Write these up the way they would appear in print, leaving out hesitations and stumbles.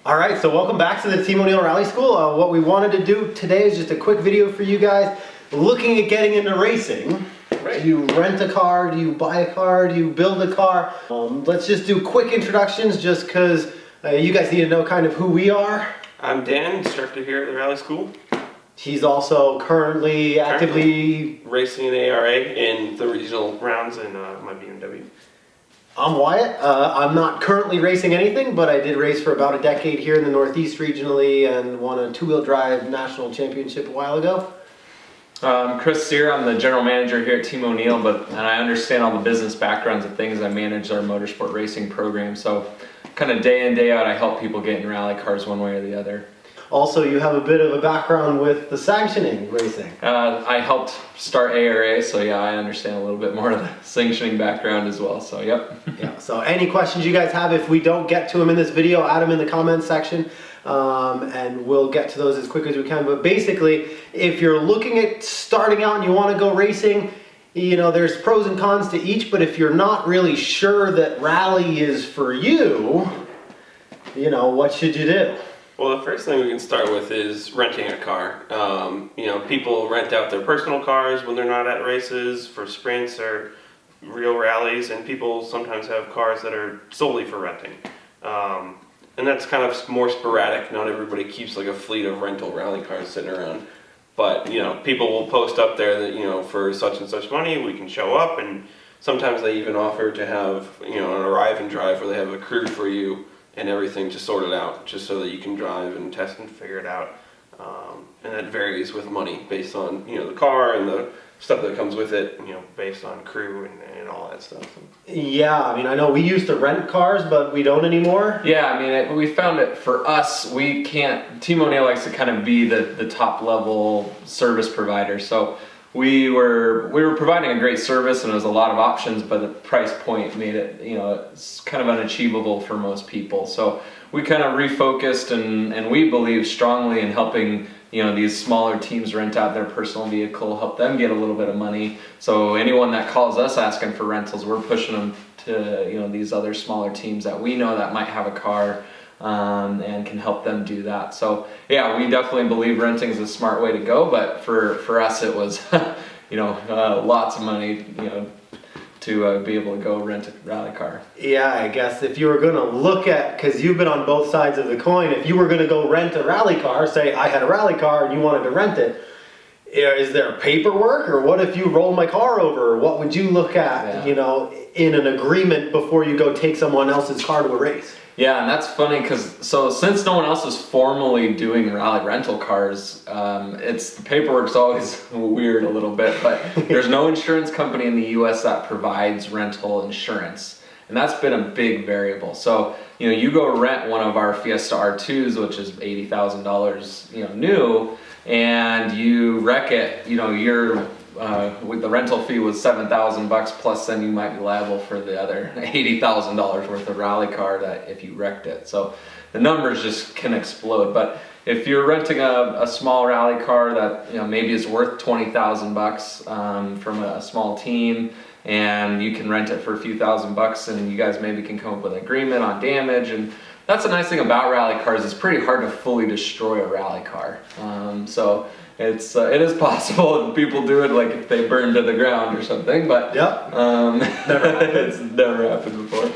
All right, so welcome back to the Team O'Neill Rally School. What we wanted to do today is just a quick video for you guys looking at getting into racing. Right. Do you rent a car? Do you buy a car? Do you build a car? Let's just do quick introductions just because you guys need to know kind of who we are. I'm Dan, instructor here at the Rally School. He's also currently actively racing in the ARA in the regional rounds in my BMW. I'm Wyatt. I'm not currently racing anything, but I did race for about a decade here in the Northeast regionally and won a two-wheel drive national championship a while ago. Chris Sear, I'm the general manager here at Team O'Neill, and I understand all the business backgrounds of things. I manage our motorsport racing program, so kind of day in, day out, I help people get in rally cars one way or the other. Also, you have a bit of a background with the sanctioning racing. I helped start ARA, so yeah, I understand a little bit more of the sanctioning background as well, so yep. Yeah, so any questions you guys have, if we don't get to them in this video, add them in the comments section, and we'll get to those as quick as we can. But basically, if you're looking at starting out and you want to go racing, you know, there's pros and cons to each, but if you're not really sure that rally is for you, you know, what should you do? Well, the first thing we can start with is renting a car. You know, people rent out their personal cars when they're not at races for sprints or real rallies, and people sometimes have cars that are solely for renting. And that's kind of more sporadic. Not everybody keeps like a fleet of rental rally cars sitting around. But, you know, people will post up there that, you know, for such and such money we can show up, and sometimes they even offer to have, you know, an arrive and drive where they have a crew for you and everything to sort it out, just so that you can drive and test and figure it out. And that varies with money based on, you know, the car and the stuff that comes with it, you know, based on crew and all that stuff. Yeah, I mean, I know we used to rent cars, but we don't anymore. Yeah, I mean, we found it for us, we can't, Team O'Neill likes to kind of be the top level service provider, so we were providing a great service and there was a lot of options, but the price point made it, you know, it's kind of unachievable for most people. So we kind of refocused and we believe strongly in helping, you know, these smaller teams rent out their personal vehicle, help them get a little bit of money. So anyone that calls us asking for rentals, we're pushing them to, you know, these other smaller teams that we know that might have a car and can help them do that. So yeah, we definitely believe renting is a smart way to go, but for us it was you know, lots of money, you know, to be able to go rent a rally car. Yeah, I guess if you were going to look at, because you've been on both sides of the coin, if you were going to go rent a rally car, say I had a rally car and you wanted to rent it, is there paperwork, or what if you roll my car over? What would you look at, you know, in an agreement before you go take someone else's car to a race? Yeah, and that's funny because since no one else is formally doing rally rental cars, the paperwork's always weird a little bit, but there's no insurance company in the US that provides rental insurance, and that's been a big variable. So, you know, you go rent one of our Fiesta R2s, which is $80,000, you know, new, and you wreck it, you know, with the rental fee was $7,000 plus, then you might be liable for the other $80,000 worth of rally car that if you wrecked it. So the numbers just can explode. But if you're renting a small rally car that, you know, maybe is worth $20,000 from a small team, and you can rent it for a few $1,000s, and you guys maybe can come up with an agreement on damage. And that's the nice thing about rally cars, it's pretty hard to fully destroy a rally car. So it is possible, and people do it like if they burn to the ground or something, but yep. it's never happened before.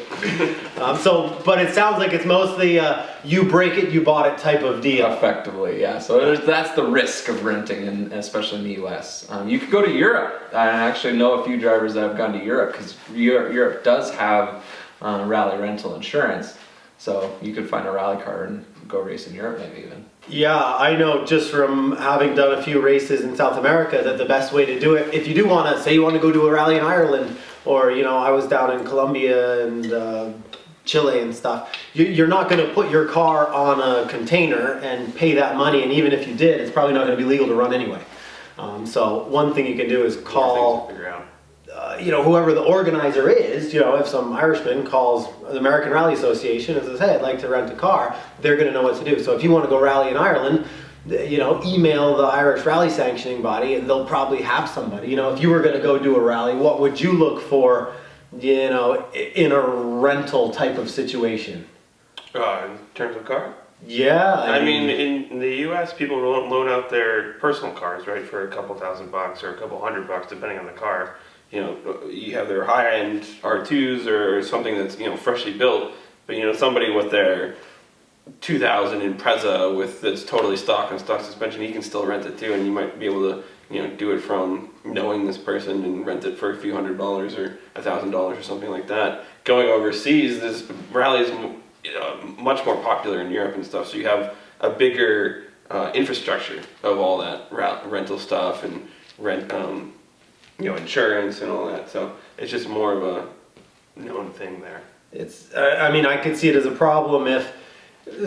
But it sounds like it's mostly you break it, you bought it type of deal. Effectively, yeah. So that's the risk of renting, and especially in the US. You could go to Europe. I actually know a few drivers that have gone to Europe because Europe does have rally rental insurance. So you could find a rally car and go race in Europe maybe even. Yeah, I know just from having done a few races in South America that the best way to do it, if you do want to, say you want to go to a rally in Ireland, or, you know, I was down in Colombia and Chile and stuff, you're not going to put your car on a container and pay that money, and even if you did, it's probably not going to be legal to run anyway. So one thing you can do is call, you know, whoever the organizer is. You know, if some Irishman calls the American Rally Association and says, hey, I'd like to rent a car, they're going to know what to do. So if you want to go rally in Ireland, you know, email the Irish Rally Sanctioning Body and they'll probably have somebody. You know, if you were going to go do a rally, what would you look for, you know, in a rental type of situation? In terms of car? Yeah, I mean, in the U.S., people loan out their personal cars, right, for a couple $1,000 or a couple $100, depending on the car. You know, you have their high-end R2s or something that's, you know, freshly built, but you know, somebody with their 2000 Impreza with that's totally stock and stock suspension, he can still rent it too, and you might be able to, you know, do it from knowing this person and rent it for a few $100 or $1,000 or something like that. Going overseas, this rally is much more popular in Europe and stuff, so you have a bigger infrastructure of all that rental stuff and rent, you know, insurance and all that. So it's just more of a known thing there. it's, I mean, I could see it as a problem if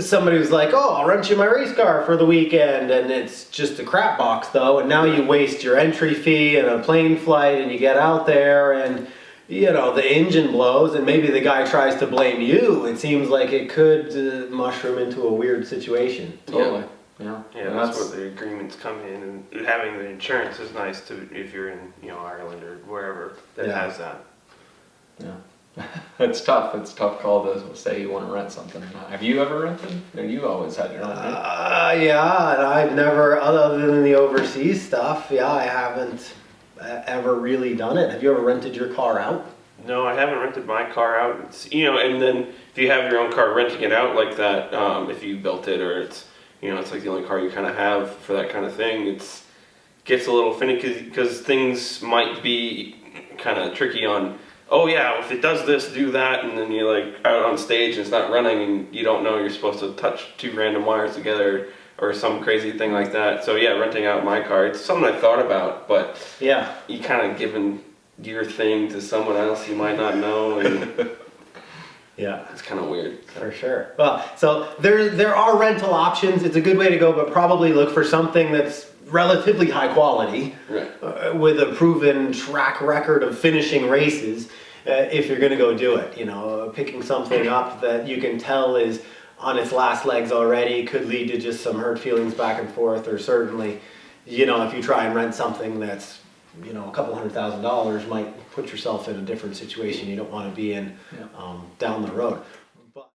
somebody was like, oh, I'll rent you my race car for the weekend, and it's just a crap box though, and now you waste your entry fee and a plane flight, and you get out there and, you know, the engine blows, and maybe the guy tries to blame you. It seems like it could mushroom into a weird situation. Totally. Yeah. Yeah, And that's where the agreements come in, and having the insurance is nice to if you're in, you know, Ireland or wherever that Yeah. has that. Yeah. It's tough. It's a tough call to say you want to rent something. Have you ever rented? Or you always had your own, right? Yeah, and I've never, other than the overseas stuff, yeah, I haven't ever really done it. Have you ever rented your car out? No, I haven't rented my car out. It's, you know, and then if you have your own car, renting it out like that, if you built it or it's, you know, it's like the only car you kind of have for that kind of thing, it's gets a little finicky because things might be kind of tricky on, oh yeah, if it does this, do that, and then you're like out on stage and it's not running and you don't know you're supposed to touch two random wires together or some crazy thing like that. So yeah, renting out my car, it's something I thought about, but Yeah. you kind of giving your thing to someone else you might not know, and Yeah. it's kind of weird. For sure. Well, so there are rental options. It's a good way to go, but probably look for something that's relatively high quality, Right. with a proven track record of finishing races. If you're going to go do it, you know, picking something up that you can tell is on its last legs already could lead to just some hurt feelings back and forth, or certainly, you know, if you try and rent something that's, you know, a couple $100,000 might put yourself in a different situation you don't want to be in down the road. But